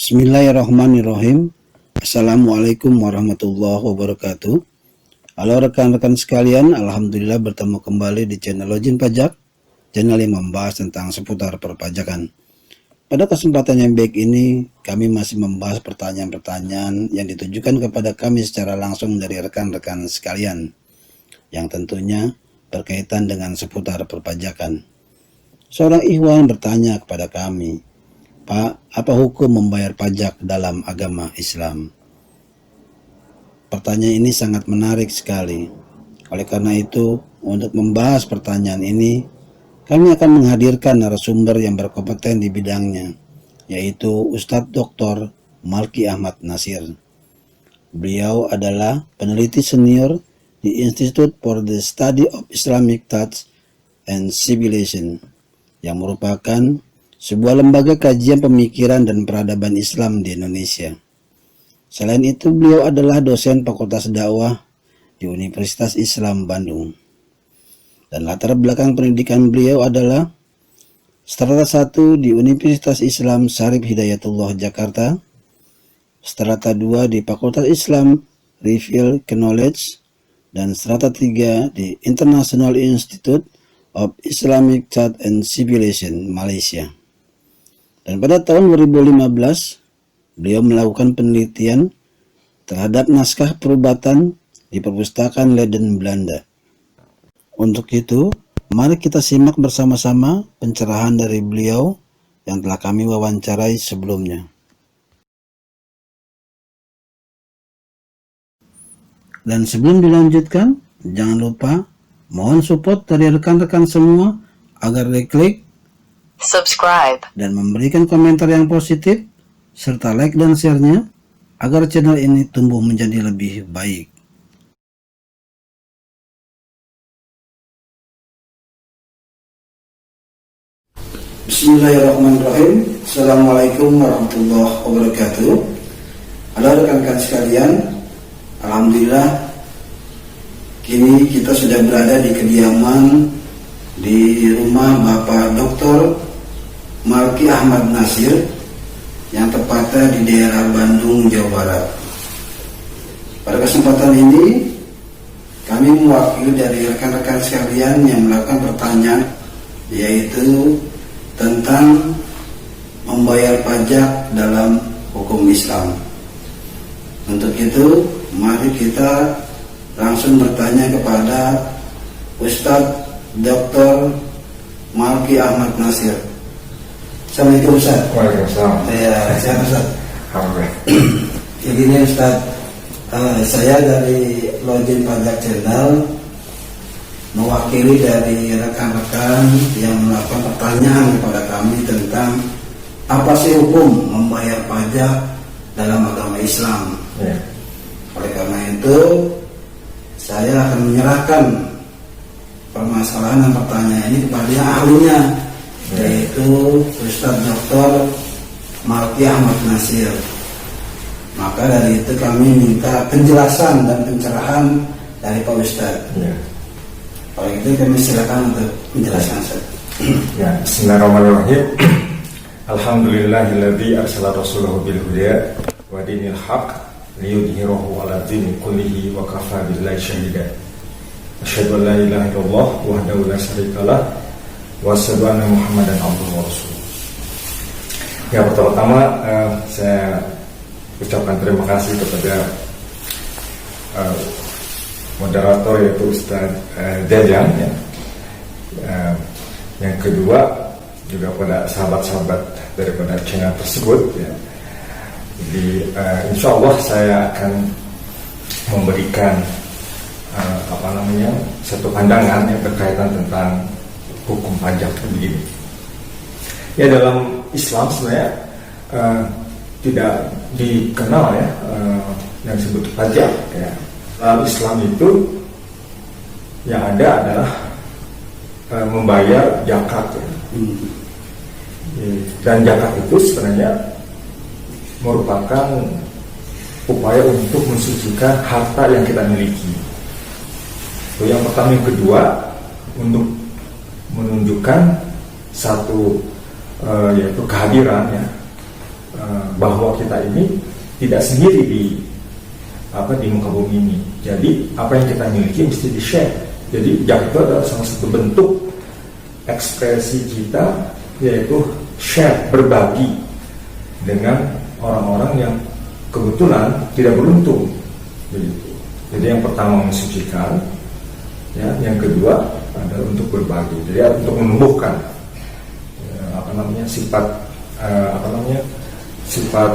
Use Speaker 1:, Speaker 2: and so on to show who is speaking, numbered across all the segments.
Speaker 1: Bismillahirrahmanirrahim. Assalamualaikum warahmatullahi wabarakatuh. Halo rekan-rekan sekalian, alhamdulillah bertemu kembali di channel Login Pajak, channel yang membahas tentang seputar perpajakan. Pada kesempatan yang baik ini, kami masih membahas pertanyaan-pertanyaan yang ditujukan kepada kami secara langsung dari rekan-rekan sekalian, yang tentunya berkaitan dengan seputar perpajakan. Seorang ikhwan bertanya kepada kami, "Pak, apa hukum membayar pajak dalam agama Islam?" Pertanyaan ini sangat menarik sekali. Oleh karena itu, untuk membahas pertanyaan ini, kami akan menghadirkan narasumber yang berkompeten di bidangnya, yaitu Ustadz Dr. Malki Ahmad Nasir. Beliau adalah peneliti senior di Institute for the Study of Islamic Thought and Civilization, yang merupakan sebuah lembaga kajian pemikiran dan peradaban Islam di Indonesia. Selain itu, beliau adalah dosen Fakultas Dakwah di Universitas Islam Bandung. Dan latar belakang pendidikan beliau adalah strata 1 di Universitas Islam Syarif Hidayatullah Jakarta, strata 2 di Fakultas Islam Reveal Knowledge, dan strata 3 di International Institute of Islamic Thought and Civilization Malaysia. Dan pada tahun 2015, beliau melakukan penelitian terhadap naskah perubatan di perpustakaan Leiden Belanda. Untuk itu, mari kita simak bersama-sama pencerahan dari beliau yang telah kami wawancarai sebelumnya. Dan sebelum dilanjutkan, jangan lupa mohon support dari rekan-rekan semua agar diklik
Speaker 2: subscribe
Speaker 1: dan memberikan komentar yang positif serta like dan share-nya agar channel ini tumbuh menjadi lebih baik. Bismillahirrahmanirrahim. Assalamualaikum warahmatullahi wabarakatuh. Halo rekan-rekan sekalian, alhamdulillah kini kita sudah berada di kediaman di rumah Bapak Dr. Malki Ahmad Nasir yang tepatnya di daerah Bandung, Jawa Barat. Pada kesempatan ini, kami mewakili dari rekan-rekan sekalian yang melakukan pertanyaan, yaitu tentang membayar pajak dalam hukum Islam. Untuk itu, mari kita langsung bertanya kepada Ustadz Dr. Malki Ahmad Nasir. Assalamualaikum Ustaz.
Speaker 3: Waalaikumsalam.
Speaker 1: Ya, sehat Ustaz.
Speaker 3: Alhamdulillah.
Speaker 1: Begini Ustaz, saya dari Login Pajak Channel mewakili dari rekan-rekan yang melakukan pertanyaan kepada kami tentang apa sih hukum membayar pajak dalam agama Islam.
Speaker 3: Ya.
Speaker 1: Oleh karena itu, saya akan menyerahkan permasalahan dan pertanyaan ini kepada yang ahlinya, yaitu Ustadz Dr. Malki Ahmad Nasir. Maka dari itu kami minta penjelasan dan pencerahan dari Pak Ustadz.
Speaker 3: Ya.
Speaker 1: Oleh itu kami silakan untuk menjelaskan.
Speaker 3: Ya, bismillahirrahmanirrahim. Alhamdulillahilladzi arsala rasulahu bil huda wa dinil haqq liyudhhirahu 'ala dini kullihi wa kafa billahi shahida. Asyhadu an la ilaha illallah wahdahu la syarikalah wa asyhadu anna Muhammadan abduhu wa rasuluh. Ya, pertama-tama saya ucapkan terima kasih kepada moderator yaitu Ustadz Jajang ya. Yang kedua juga pada sahabat-sahabat daripada channel tersebut ya. Jadi insya Allah saya akan memberikan satu pandangan yang berkaitan tentang hukum pajak begini. Ya, dalam Islam sebenarnya tidak dikenal ya yang disebut pajak ya. Dalam Islam itu yang ada adalah membayar zakat ya. Dan zakat itu sebenarnya merupakan upaya untuk mensucikan harta yang kita miliki. Itu yang pertama. Yang kedua, untuk menunjukkan satu yaitu kehadiran ya bahwa kita ini tidak sendiri di muka bumi ini. Jadi apa yang kita miliki mesti di-share. Jadi zakat itu adalah salah satu bentuk ekspresi kita, yaitu share, berbagi dengan orang-orang yang kebetulan tidak beruntung. Begitu. Jadi yang pertama mensucikan, ya, yang kedua adalah untuk berbagi. Jadi untuk menumbuhkan sifat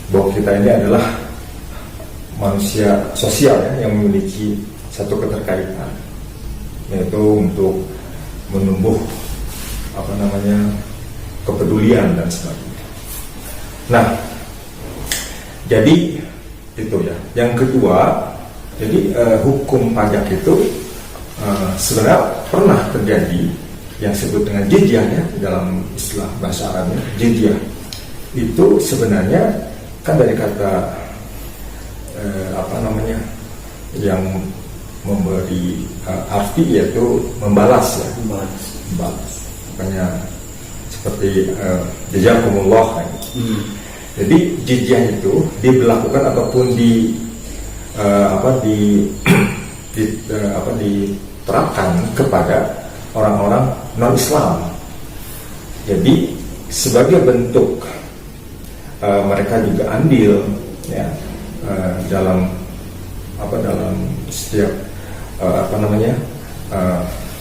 Speaker 3: bahwa kita ini adalah manusia sosial, ya, yang memiliki satu keterkaitan, yaitu untuk menumbuh kepedulian dan sebagainya. Nah, jadi itu ya. Yang kedua, jadi hukum pajak itu sebenarnya pernah terjadi yang disebut dengan jizyah, ya, dalam istilah bahasa Arabnya. Jizyah itu sebenarnya kan dari kata yang memberi arti, yaitu membalas, ya. Membalas. Makanya seperti jazakumullah. Jadi jizyah itu diberlakukan ataupun diterapkan kepada orang-orang non-Islam. Jadi sebagai bentuk mereka juga andil, ya, dalam setiap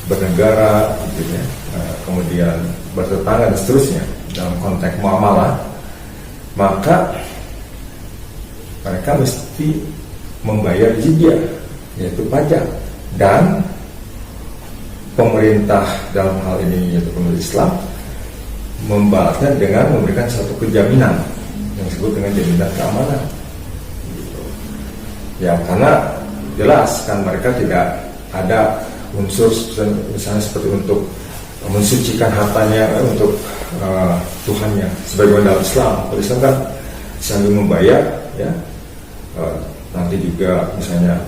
Speaker 3: bernegara, gitu, ya, kemudian bertetangga dan seterusnya dalam konteks muamalah, maka mereka mesti membayar jizyah, yaitu pajak, dan pemerintah dalam hal ini, yaitu pemerintah Islam, membalasnya dengan memberikan satu kejaminan yang disebut dengan jaminan keamanan, gitu. Ya, karena jelas kan mereka tidak ada unsur misalnya seperti untuk mensucikan hartanya untuk Tuhannya, sebagaimana dalam Islam. Kalau Islam kan sambil membayar, ya, nanti juga misalnya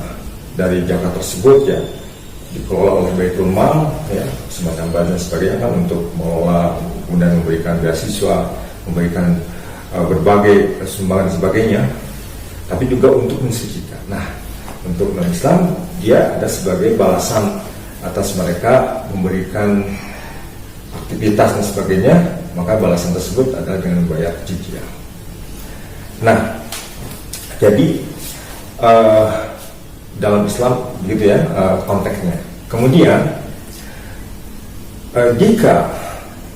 Speaker 3: dari zakat tersebut, ya, dikelola oleh Baitul Mal, ya, semacam dan sebagainya kan, untuk mengelola, kemudian memberikan beasiswa, memberikan berbagai sumbangan dan sebagainya, tapi juga untuk mensucikan. Nah, untuk non-Islam dia ada sebagai balasan atas mereka memberikan aktivitas dan sebagainya, maka balasan tersebut adalah dengan membayar jizyah. Nah, jadi dalam Islam begitu, ya, konteksnya. Kemudian jika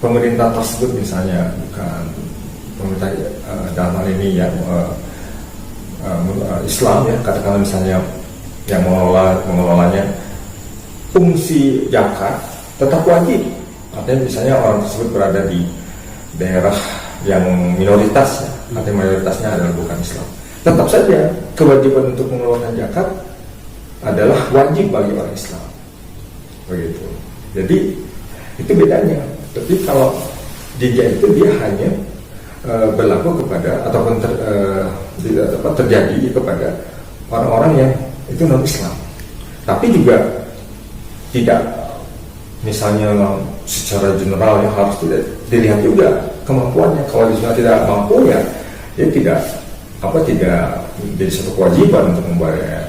Speaker 3: pemerintah tersebut misalnya bukan pemerintah dalam hal ini, ya, Islam, ya, katakanlah misalnya yang mengelolanya, fungsi zakat tetap wajib. Artinya misalnya orang tersebut berada di daerah yang minoritas, ya, artinya mayoritasnya adalah bukan Islam, tetap saja kewajiban untuk mengeluarkan zakat adalah wajib bagi orang Islam, begitu. Jadi itu bedanya. Tapi kalau jizyah itu dia hanya berlaku kepada ataupun terjadi kepada orang-orang yang itu non Islam. Tapi juga tidak misalnya secara general, yang harus dilihat juga kemampuannya. Kalau dia tidak mampu, ya dia tidak jadi satu kewajiban untuk membayar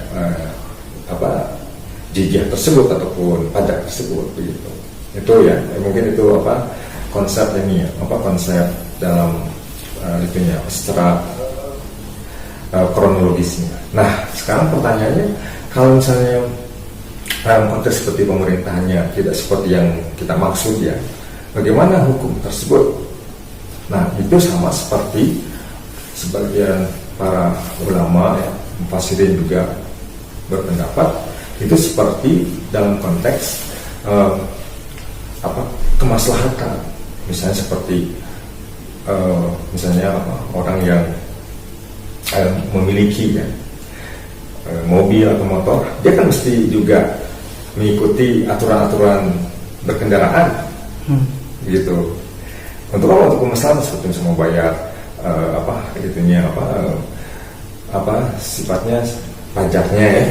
Speaker 3: jizyah tersebut ataupun pajak tersebut, begitu. Itu, ya, mungkin itu konsep ini, ya, konsep dalam itunya secara kronologisnya. Nah, sekarang pertanyaannya, kalau misalnya dalam konteks seperti pemerintahannya tidak seperti yang kita maksud, ya, bagaimana hukum tersebut? Nah, itu sama seperti sebagian para ulama, ya, mufassirin juga berpendapat itu seperti dalam konteks kemaslahatan. Misalnya seperti orang yang memiliki, ya, mobil atau motor, dia kan mesti juga mengikuti aturan-aturan berkendaraan, gitu. Untuk apa? Untuk kemaslahatan, seperti misalnya mau bayar sifatnya pajaknya, ya.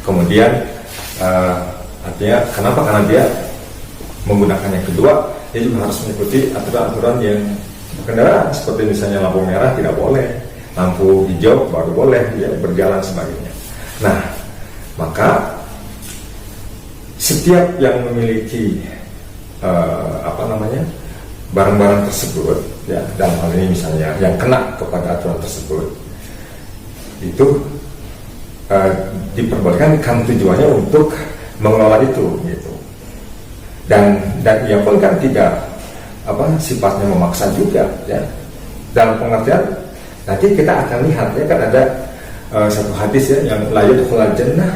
Speaker 3: Kemudian artinya kenapa? Karena dia menggunakan yang kedua dia juga harus mengikuti aturan-aturan yang kendaraan, seperti misalnya lampu merah tidak boleh, lampu hijau baru boleh ya berjalan sebagainya. Nah, maka setiap yang memiliki barang-barang tersebut ya, dalam hal ini misalnya yang kena kepada aturan tersebut itu diperbolehkan, kan tujuannya untuk mengelola itu gitu. Dan ia pun kan tidak sifatnya memaksa juga ya, dalam pengertian nanti kita akan lihat ya, kan ada satu hadis ya yang la yadkhulul jannah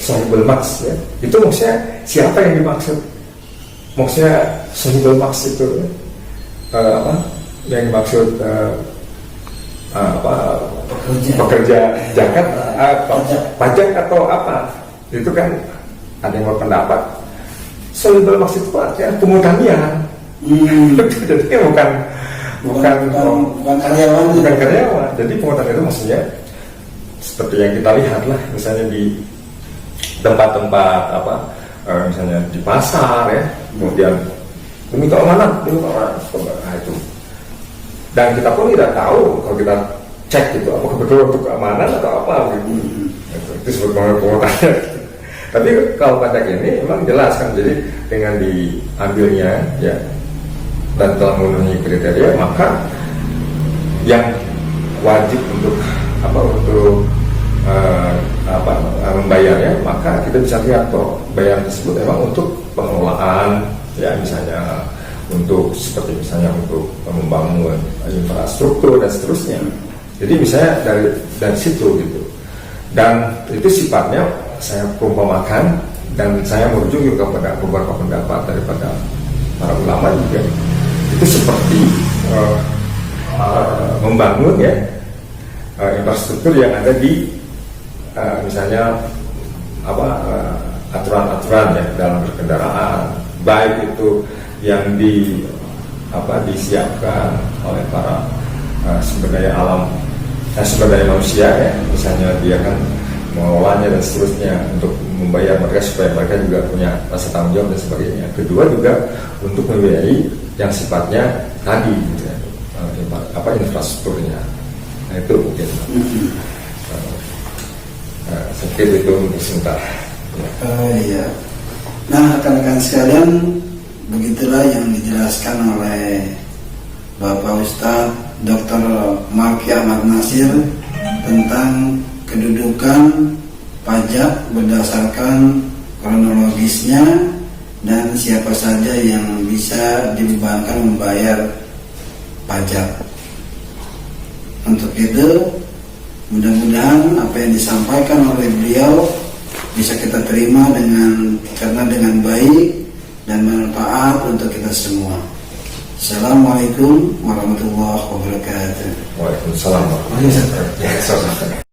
Speaker 3: sahibul maks ya. Itu maksudnya siapa yang dimaksud? Maksudnya sahibul maks itu yang dimaksud pekerja zakat, pajak atau apa? Itu kan ada yang berpendapat sahibul maks itu artinya pungutan liar. Jadi bukan karyawan. Jadi pungutan itu maksudnya seperti yang kita lihat lah, misalnya di tempat-tempat misalnya di pasar ya, kemudian demi keamanan, nah itu. Dan kita pun tidak tahu kalau kita cek itu apakah betul untuk keamanan atau apa gitu. Itu sebagai pungutan. Tapi kalau pajak ini memang jelas kan, jadi dengan diambilnya ya dan telah memenuhi kriteria, maka yang wajib untuk membayarnya, maka kita bisa lihat bahwa bayaran tersebut memang untuk pengelolaan ya, misalnya untuk seperti misalnya untuk membangun infrastruktur dan seterusnya. Jadi misalnya dari situ gitu. Dan itu sifatnya saya perumpamakan, dan saya merujuk juga kepada beberapa pendapat daripada para ulama juga. Itu seperti membangun ya infrastruktur yang ada di misalnya aturan-aturan ya dalam berkendaraan, baik itu yang disiapkan oleh para sumber daya alam, sumber daya manusia ya, misalnya dia kan mengelolanya dan seterusnya untuk membayar mereka supaya mereka juga punya rasa tanggung jawab dan sebagainya. Kedua juga untuk membiayai yang sifatnya tadi gitu ya, infrastrukturnya. Nah itu mungkin saya kira itu untuk sementara ya.
Speaker 1: Iya. Nah rekan-rekan sekalian, begitulah yang dijelaskan oleh Bapak Ustadz Dr. Malki Ahmad Nasir tentang kedudukan pajak berdasarkan kronologisnya dan siapa saja yang bisa dibebankan membayar pajak. Untuk itu mudah-mudahan apa yang disampaikan oleh beliau bisa kita terima dengan baik dan bermanfaat untuk kita semua. Assalamualaikum warahmatullahi wabarakatuh.
Speaker 3: Waalaikumsalam warahmatullahi wabarakatuh.